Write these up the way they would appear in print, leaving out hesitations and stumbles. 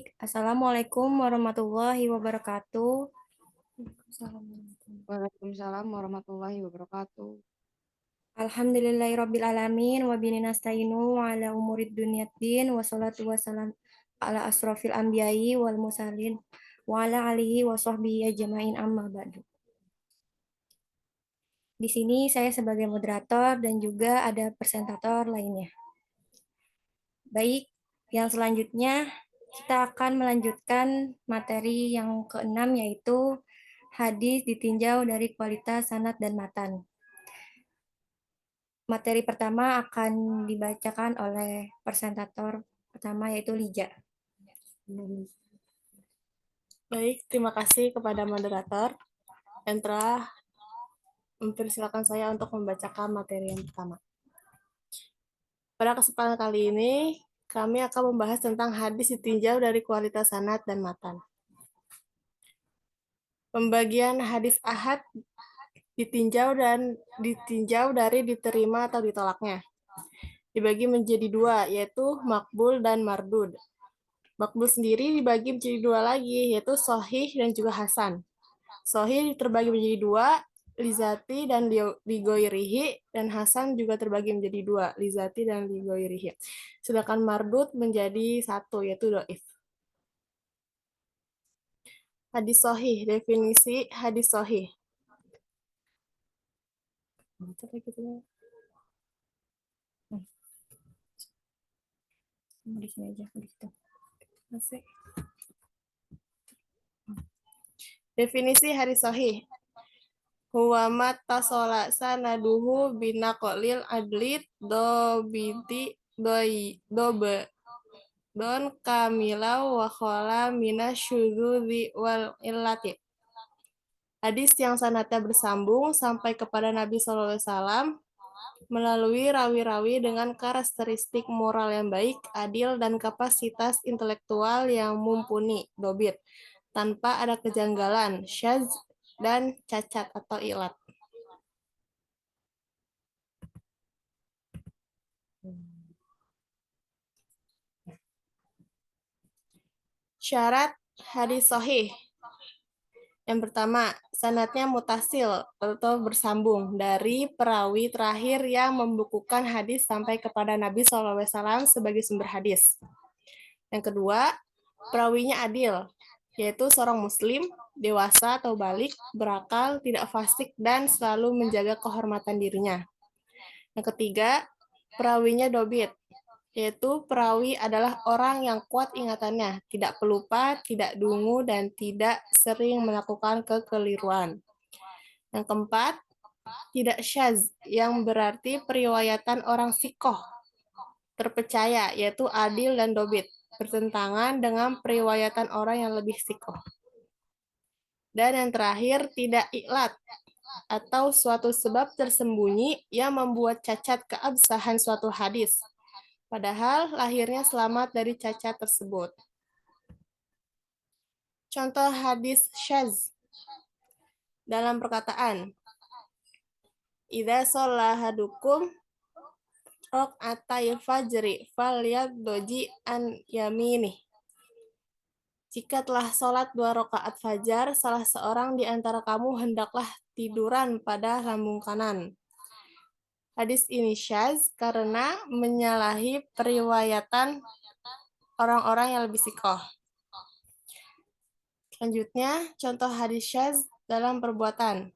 Baik, Assalamualaikum warahmatullahi wabarakatuh. Waalaikumsalam warahmatullahi wabarakatuh. Alhamdulillahirabbil alamin wa bihi nasta'inu ala umurid dunyaddin wa salatu wassalam ala asrofil anbiya'i wal mursalin wa ala alihi wa sahbihi ajma'in amma ba'du. Di sini saya sebagai moderator dan juga ada presentator lainnya. Baik, yang selanjutnya kita akan melanjutkan materi yang keenam yaitu hadis ditinjau dari kualitas sanad dan matan. Materi pertama akan dibacakan oleh presentator pertama yaitu Lija. Baik, terima kasih kepada moderator yang telah mempersilakan saya untuk membacakan materi yang pertama. Pada kesempatan kali ini, kami akan membahas tentang hadis ditinjau dari kualitas sanad dan matan. Pembagian hadis ahad ditinjau dari diterima atau ditolaknya. Dibagi menjadi dua, yaitu makbul dan mardud. Makbul sendiri dibagi menjadi dua lagi, yaitu sahih dan juga hasan. Sahih terbagi menjadi dua, lizati dan ligoirihi, dan hasan juga terbagi menjadi dua, lizati dan ligoirihi. Sedangkan mardud menjadi satu, yaitu doif. Hadis sahih, definisi hadis sahih. Di sini aja, di situ. Definisi hadis sahih. Huwa mattasola sanaduhu binaqolil adlit dobe don kamilau wa khala minasyudzudzi wal illati. Hadis yang sanadnya bersambung sampai kepada Nabi SAW melalui rawi-rawi dengan karakteristik moral yang baik, adil, dan kapasitas intelektual yang mumpuni, dobit, tanpa ada kejanggalan, syadz, dan cacat atau ilat. Syarat hadis sahih. Yang pertama, sanadnya mutasil atau bersambung dari perawi terakhir yang membukukan hadis sampai kepada Nabi SAW sebagai sumber hadis. Yang kedua, perawinya adil, yaitu seorang muslim, dewasa atau balik, berakal, tidak fasik, dan selalu menjaga kehormatan dirinya. Yang ketiga, perawinya dobit, yaitu perawi adalah orang yang kuat ingatannya, tidak pelupa, tidak dungu, dan tidak sering melakukan kekeliruan. Yang keempat, tidak syadz, yang berarti periwayatan orang sikoh, terpercaya, yaitu adil dan dobit, bertentangan dengan periwayatan orang yang lebih sikoh. Dan yang terakhir, tidak iklat, atau suatu sebab tersembunyi yang membuat cacat keabsahan suatu hadis, padahal lahirnya selamat dari cacat tersebut. Contoh hadis syadz dalam perkataan, idza shalla ahadukum raq'atai fajri falyadji an yaminih. Jika telah sholat 2 rakaat fajar, salah seorang di antara kamu hendaklah tiduran pada lambung kanan. Hadis ini syadz karena menyalahi periwayatan orang-orang yang lebih sikoh. Selanjutnya, contoh hadis syadz dalam perbuatan.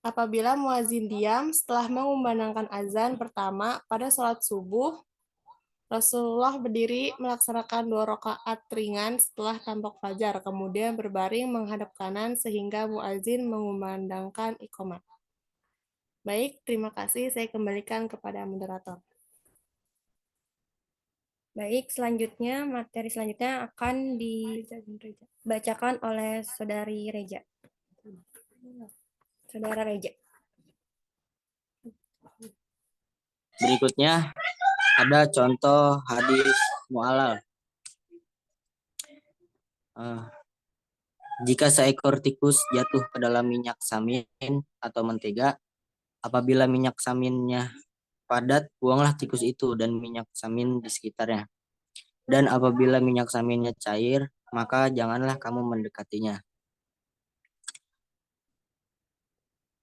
Apabila muazin diam setelah mengumandangkan azan pertama pada sholat subuh, Rasulullah berdiri melaksanakan 2 rakaat ringan setelah tampak fajar, kemudian berbaring menghadap kanan sehingga muazin mengumandangkan iqamah. Baik, terima kasih. Saya kembalikan kepada moderator. Baik, selanjutnya materi selanjutnya akan dibacakan oleh Saudari Reja. Saudara Reja. Berikutnya ada contoh hadis mu'alal. Jika seekor tikus jatuh ke dalam minyak samin atau mentega, apabila minyak saminnya padat, buanglah tikus itu dan minyak samin di sekitarnya. Dan apabila minyak saminnya cair, maka janganlah kamu mendekatinya.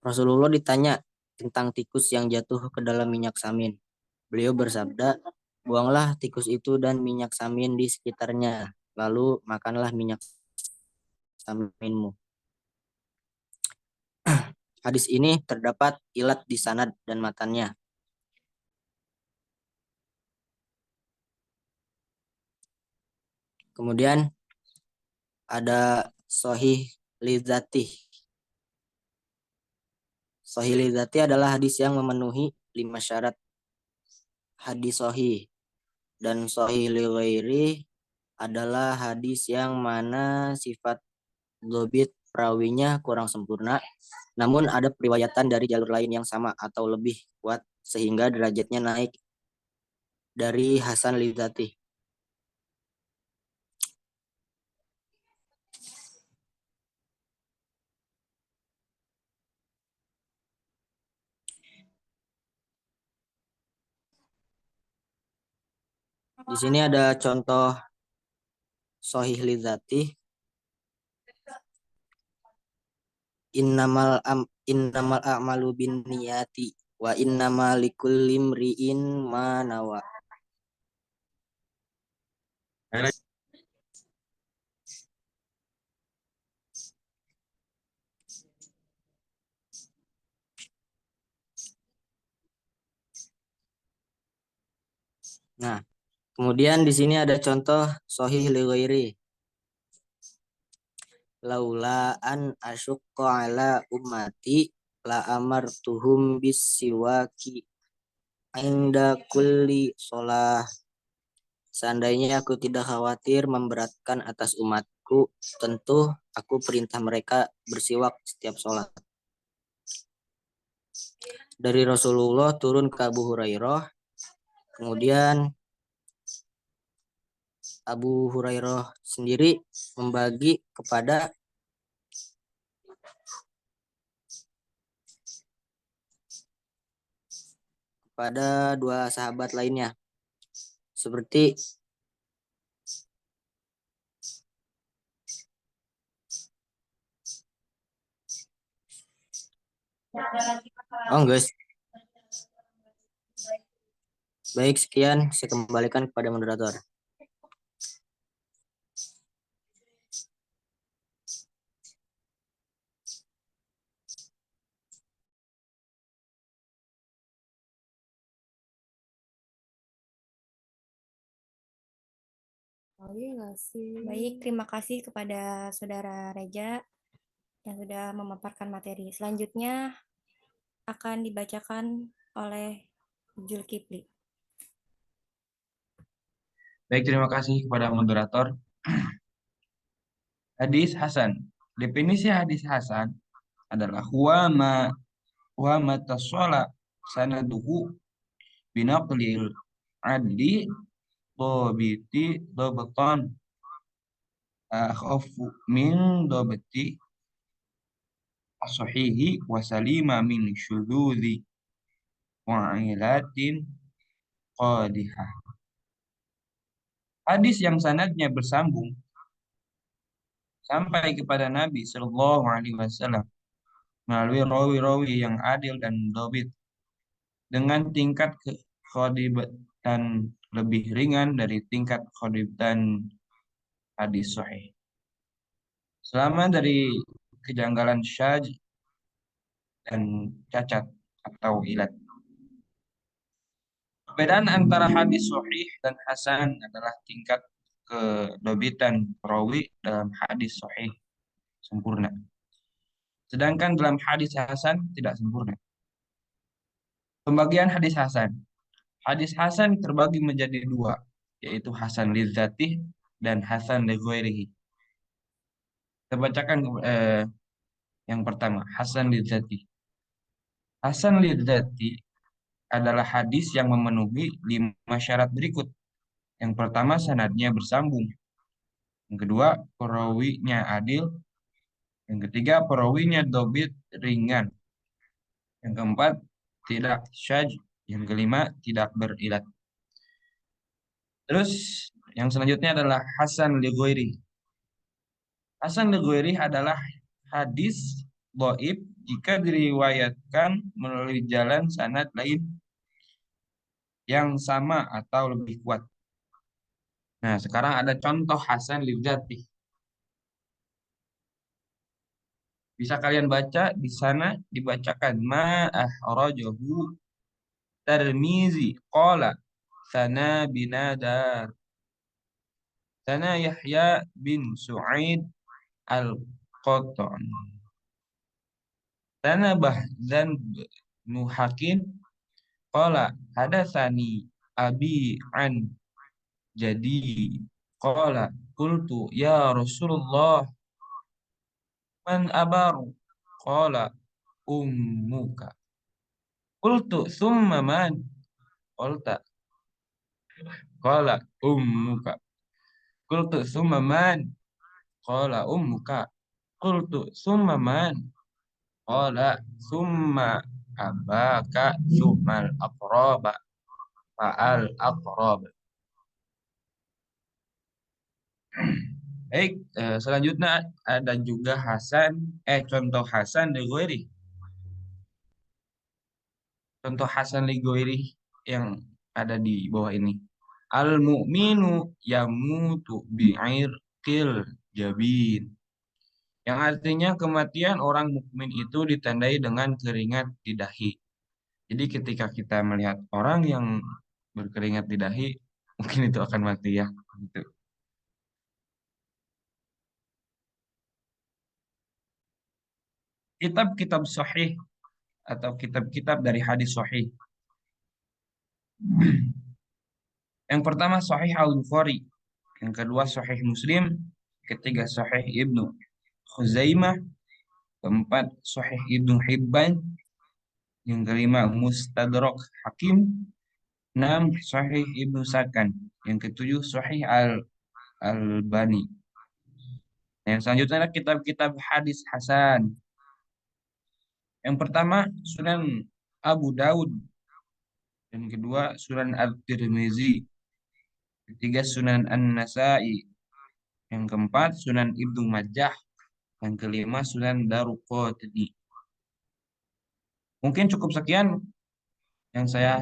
Rasulullah ditanya tentang tikus yang jatuh ke dalam minyak samin. Beliau bersabda, buanglah tikus itu dan minyak samin di sekitarnya, lalu makanlah minyak saminmu. Hadis ini terdapat ilat di sanad dan matannya. Kemudian ada Sahih Lidzati. Sahih Lidzati adalah hadis yang memenuhi 5 syarat hadis sahih. Dan Sahih Lighairi adalah hadis yang mana sifat dhobit perawinya kurang sempurna, namun ada periwayatan dari jalur lain yang sama atau lebih kuat sehingga derajatnya naik dari Hasan Lidzati. Di sini ada contoh Sahih Lidzati. Innamal a'malu binniyati wa innamal likulli imri'in ma nawa. Nah, kemudian di sini ada contoh Sahih Lighairi. Laula an asyqa ala ummati la amartuhum bis siwaki inda kulli sholah. Seandainya aku tidak khawatir memberatkan atas umatku, tentu aku perintah mereka bersiwak setiap sholat. Dari Rasulullah turun ke Abu Hurairah, kemudian Abu Hurairah sendiri membagi kepada dua sahabat lainnya. Seperti guys. Baik, sekian saya kembalikan kepada moderator. Baik, terima kasih kepada Saudara Reja yang sudah memaparkan materi. Selanjutnya akan dibacakan oleh Zulkifli. Baik, terima kasih kepada moderator. Hadis Hasan. Definisi hadis Hasan adalah huwa matasala sanaduhu binaqlil adli dhabiti dhabatan akhafu min dhabiti as-sahihi wa salima min syududzi wa ilatin qadihah. Hadis yang sanadnya bersambung sampai kepada Nabi Shallallahu Alaihi Wasallam melalui rawi-rawi yang adil dan dhabit dengan tingkat khadibatan lebih ringan dari tingkat khadibatan hadis sahih. Selama dari kejanggalan syadz dan cacat atau ilat. Perbedaan antara hadis sahih dan hasan adalah tingkat kedobitan perawi dalam hadis sahih sempurna. Sedangkan dalam hadis hasan tidak sempurna. Pembagian hadis hasan. Hadis hasan terbagi menjadi dua, yaitu hasan lidzatih dan hasan lighairihi. Kita bacakan yang pertama, hasan lidzatih. Hasan lidzatih adalah hadis yang memenuhi 5 syarat berikut. Yang pertama, sanadnya bersambung. Yang kedua, perawinya adil. Yang ketiga, perawinya dhabit ringan. Yang keempat, tidak syadz. Yang kelima, tidak berilat. Terus Yang selanjutnya adalah Hasan li ghairi. Hasan li ghairi adalah hadis dhaif jika diriwayatkan melalui jalan sanad lain yang sama atau lebih kuat. Nah, sekarang ada contoh Hasan li dzati. Bisa kalian baca di sana dibacakan ma akhrajahu Tirmizi qala sana binadar sana Yahya bin Su'aid al-Qattan sana Bahzan bin Hakim qala hadatsani abi an jadi qala qultu ya Rasulullah man abaru qala ummuka qultu summa man qulta qala ummuka qultu summa man qala ummuka qultu summa man qala summa abaka summal aqraba fa'al aqrab. Baik, selanjutnya ada juga contoh Hasan li ghairi. Contoh Hasan li ghairi yang ada di bawah ini. Al mu'minu yamutu bi'irqil jabin. Yang artinya kematian orang mukmin itu ditandai dengan keringat di dahi. Jadi ketika kita melihat orang yang berkeringat di dahi, mungkin itu akan mati ya. Gitu. Kitab-kitab sahih atau kitab-kitab dari hadis sahih. Yang pertama Sahih Al-Bukhari, yang kedua Sahih Muslim, ketiga Sahih Ibnu Khuzaimah, keempat Sahih Ibnu Hibban, yang kelima Mustadrak Hakim, enam Sahih Ibnu Sakan, yang ketujuh Sahih Al-Albani. Yang selanjutnya adalah kitab-kitab hadis hasan. Yang pertama Sunan Abu Daud, yang kedua Sunan At-Tirmizi, ketiga Sunan An-Nasai, yang keempat Sunan Ibnu Majah, yang kelima Sunan Daruqutni. Mungkin cukup sekian yang saya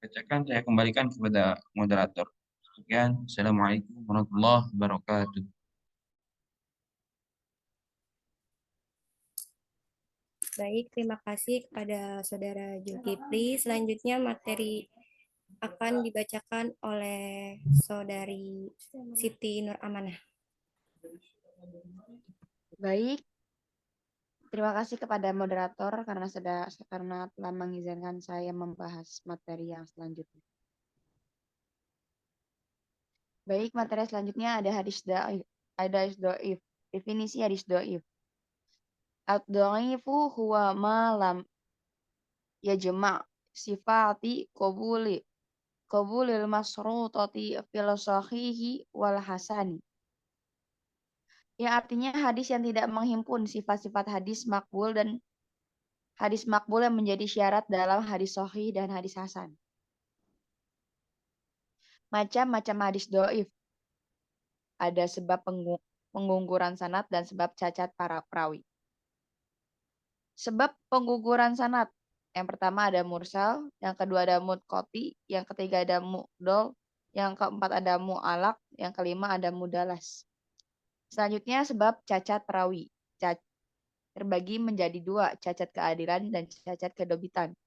bacakan, saya kembalikan kepada moderator. Sekian, Assalamualaikum warahmatullahi wabarakatuh. Baik, terima kasih kepada Saudara Zulkifli. Selanjutnya materi akan dibacakan oleh Saudari Siti Nur Amanah. Baik, terima kasih kepada moderator karena telah mengizinkan saya membahas materi yang selanjutnya. Baik, materi selanjutnya ada hadis dhaif. Ada hadis dhaif. Definisi hadis dhaif. Ad-dhaifu huwa ma lam yajma' sifati qabulil masrutati fil sahihi wal hasani. Yang artinya hadis yang tidak menghimpun sifat-sifat hadis makbul dan hadis makbul yang menjadi syarat dalam hadis sahih dan hadis hasan. Macam-macam hadis dhaif. Ada sebab pengguguran sanad dan sebab cacat para perawi. Sebab pengguguran sanad. Yang pertama ada mursal, yang kedua ada munqati, yang ketiga ada mu'dol, yang keempat ada mu'alaq, yang kelima ada mudalas. Selanjutnya sebab cacat perawi. Terbagi menjadi dua, cacat keadilan dan cacat kedobitan.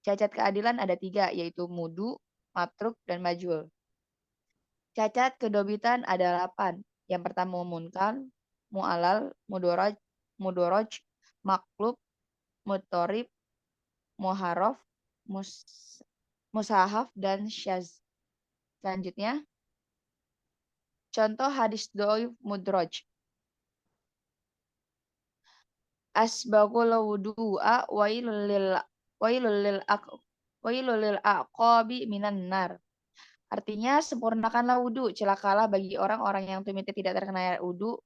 Cacat keadilan ada tiga, yaitu mudu, matruk, dan majul. Cacat kedobitan ada 8. Yang pertama munkar, mu'alal, mudoroj, maklub, mutorib, muharraf, musahaf, dan syaz. Selanjutnya, contoh hadis dhaif mudroj. Asbagul wudu'a wailul lil aqabi minan nar. Artinya sempurnakanlah wudhu, celakalah bagi orang-orang yang tumitnya tidak terkena air wudhu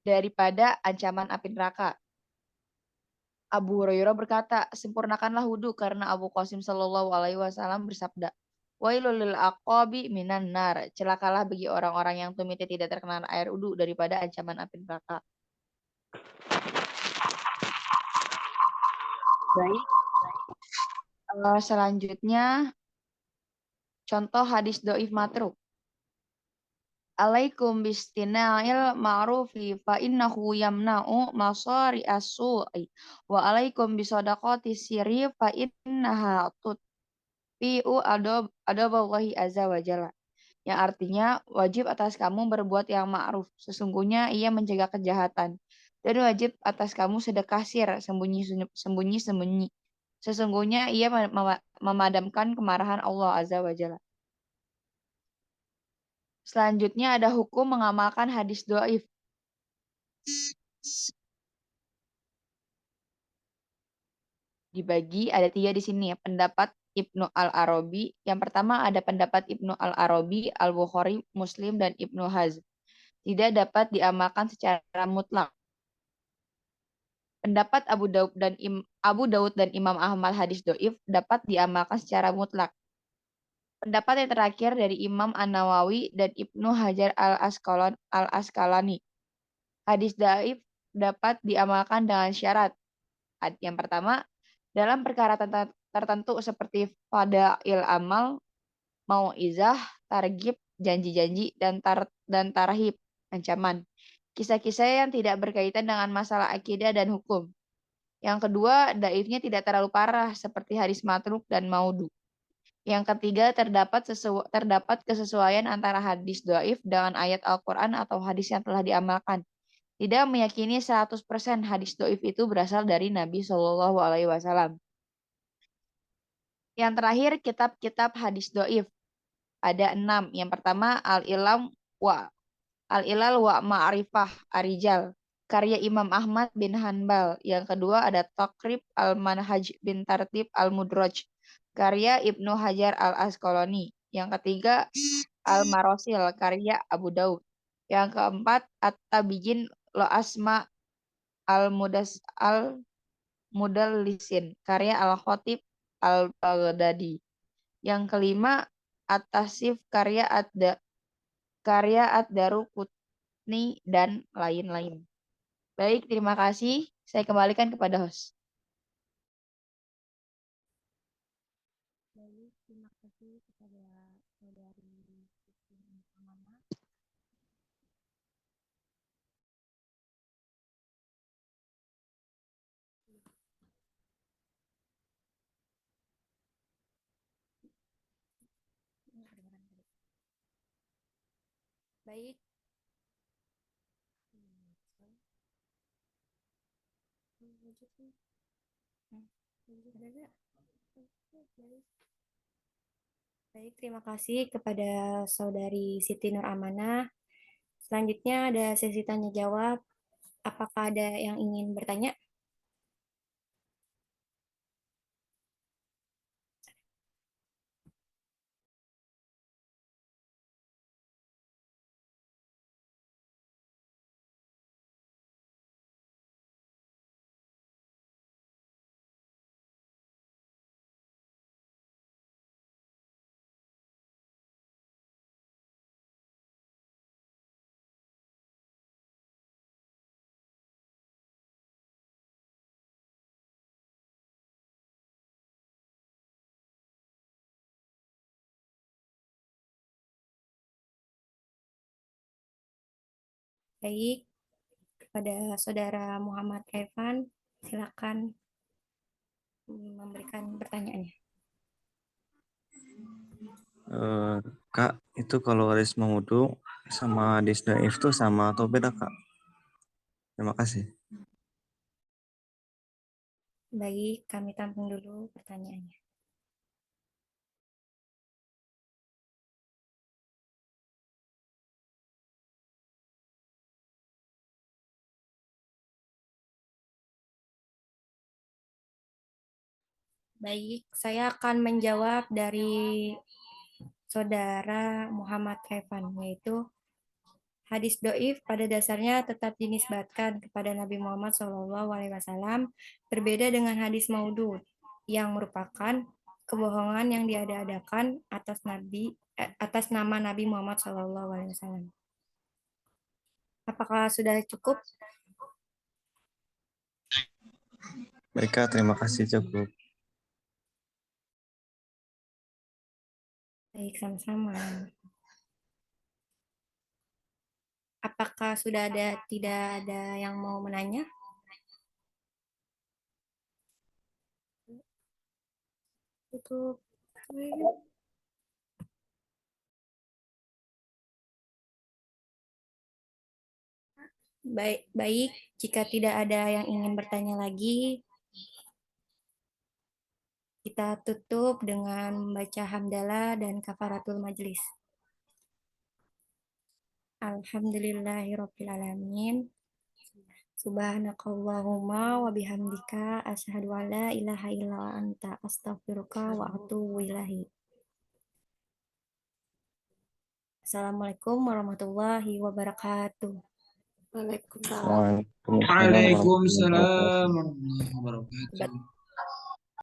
daripada ancaman api neraka. Abu Hurairah berkata, sempurnakanlah wudhu karena Abu Qasim Shallallahu Alaihi Wasallam bersabda, Wailul lil aqabi minan nar. Celakalah bagi orang-orang yang tumitnya tidak terkena air wudu daripada ancaman api neraka. Baik. Selanjutnya contoh hadis doif matruk. Alaikum bistina'il ma'rufi fa innahu yamna'u masari as-su'i wa alaikum bisadaqati sirri fa innaha tutfi'u adaballahi azza wa jalla. Yang artinya wajib atas kamu berbuat yang ma'ruf, sesungguhnya ia mencegah kejahatan, dan wajib atas kamu sedekah sir sembunyi-sembunyi, sesungguhnya ia memadamkan kemarahan Allah azza wa jalla. Selanjutnya ada hukum mengamalkan hadis doif. Dibagi ada 3 di sini ya, pendapat Ibnu Al-Arabi. Yang pertama ada pendapat Ibnu Al-Arabi, Al-Bukhari, Muslim, dan Ibnu Hazm. Tidak dapat diamalkan secara mutlak. Pendapat Abu Daud dan Imam Ahmad hadis doif dapat diamalkan secara mutlak. Pendapat yang terakhir dari Imam An-Nawawi dan Ibnu Hajar Al-Asqalani. Hadis doif dapat diamalkan dengan syarat. Yang pertama, dalam perkara tertentu seperti fadail amal, mau'izah, targhib, janji-janji, dan tarhib, ancaman. Kisah-kisah yang tidak berkaitan dengan masalah akidah dan hukum. Yang kedua, daifnya tidak terlalu parah seperti hadis matruk dan maudhu. Yang ketiga, terdapat kesesuaian antara hadis dhaif dengan ayat Al-Quran atau hadis yang telah diamalkan. Tidak meyakini 100% hadis dhaif itu berasal dari Nabi Shallallahu Alaihi Wasallam. Yang terakhir, kitab-kitab hadis dhaif. Ada 6. Yang pertama, Al-Ilal wa Ma'rifah Arijal, karya Imam Ahmad bin Hanbal. Yang kedua ada Taqrib Al-Manhaj bin Tartib Al-Mudraj, karya Ibnu Hajar Al-Asqalani. Yang ketiga Al-Marasil, karya Abu Daud. Yang keempat At-Tabyin Lo Asma Al-Mudallisin, karya Al-Khatib Al-Baghdadi. Yang kelima At-Tasif, karya Ad-Daruqutni, dan lain-lain. Baik, terima kasih. Saya kembalikan kepada host. Baik, terima kasih kepada saudari Amana. Baik. Baik, terima kasih kepada saudari Siti Nur Amanah. Selanjutnya ada sesi tanya jawab. Apakah ada yang ingin bertanya? Baik, kepada saudara Muhammad Evan, silakan memberikan pertanyaannya. Kak, itu kalau hadis wudu sama hadis dhaif itu sama atau beda, Kak? Terima kasih. Baik, kami tampung dulu pertanyaannya. Baik, saya akan menjawab dari saudara Muhammad Evan, yaitu hadis doif pada dasarnya tetap dinisbatkan kepada Nabi Muhammad SAW, berbeda dengan hadis maudhu yang merupakan kebohongan yang diada-adakan atas nama Nabi Muhammad SAW. Apakah sudah cukup? Baik Kak, terima kasih cukup. Baik, sama-sama. Apakah tidak ada yang mau menanya? Tutup. Baik, jika tidak ada yang ingin bertanya lagi, kita tutup dengan membaca hamdalah dan kafaratul majlis. Alhamdulillahirrabbilalamin. Subhanakallahumma wa bihamdika asyhadu an la ilaha illa anta astaghfiruka wa atubu ilaihi. Assalamualaikum warahmatullahi wabarakatuh. Waalaikumsalam. Waalaikumsalam warahmatullahi wabarakatuh. Waalaikumsalam warahmatullahi wabarakatuh.